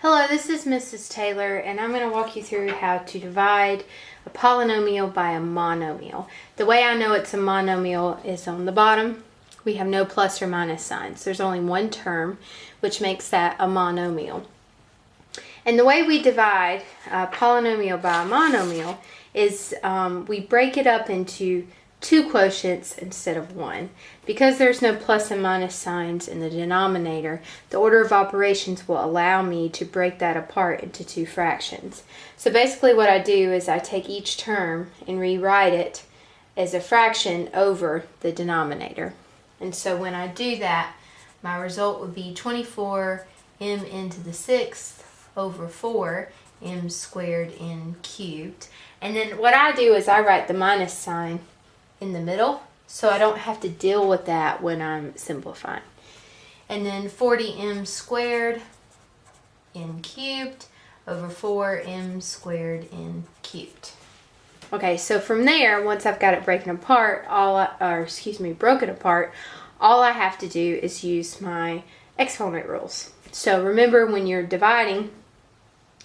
Hello, this is Mrs. Taylor, and I'm going to walk you through how to divide a polynomial by a monomial. The way I know it's a monomial is on the bottom. We have no plus or minus signs. There's only one term, which makes that a monomial. And the way we divide a polynomial by a monomial is we break it up into two quotients instead of one. Because there's no plus and minus signs in the denominator, the order of operations will allow me to break that apart into two fractions. So basically what I do is I take each term and rewrite it as a fraction over the denominator. And so when I do that, my result would be 24m into the sixth over 4m squared n cubed. And then what I do is I write the minus sign in the middle, so I don't have to deal with that when I'm simplifying. And then 40m squared n cubed over 4m squared n cubed. Okay, so from there, once I've got it broken apart, all I have to do is use my exponent rules. So remember, when you're dividing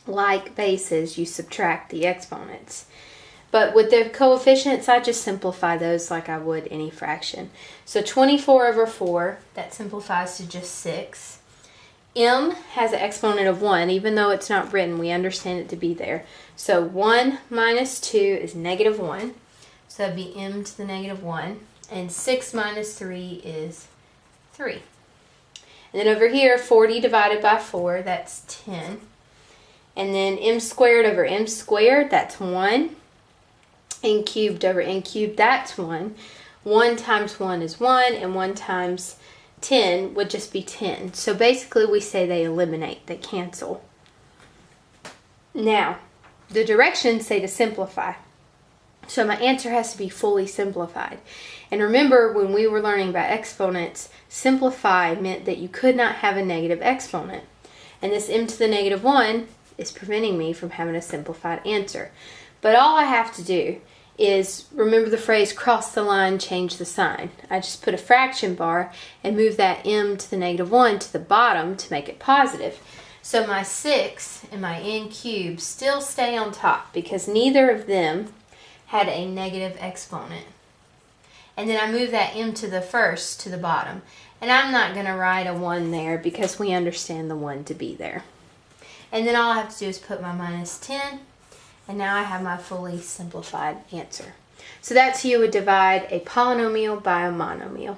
like bases, you subtract the exponents. But with the coefficients, I just simplify those like I would any fraction. So 24 over 4, that simplifies to just 6. M has an exponent of 1, even though it's not written, we understand it to be there. So 1 minus 2 is negative 1. So that'd be m to the negative 1. And 6 minus 3 is 3. And then over here, 40 divided by 4, that's 10. And then m squared over m squared, that's 1. N cubed over n cubed, that's 1. 1 times 1 is 1, and 1 times 10 would just be 10. So basically we say they eliminate, they cancel. Now, the directions say to simplify. So my answer has to be fully simplified. And remember, when we were learning about exponents, simplify meant that you could not have a negative exponent. And this m to the negative 1 is preventing me from having a simplified answer. But all I have to do is remember the phrase cross the line, change the sign. I just put a fraction bar and move that m to the negative 1 to the bottom to make it positive. So my 6 and my n cubed still stay on top because neither of them had a negative exponent. And then I move that m to the first to the bottom. And I'm not going to write a 1 there because we understand the 1 to be there. And then all I have to do is put my minus 10. And now I have my fully simplified answer. So that's how you would divide a polynomial by a monomial.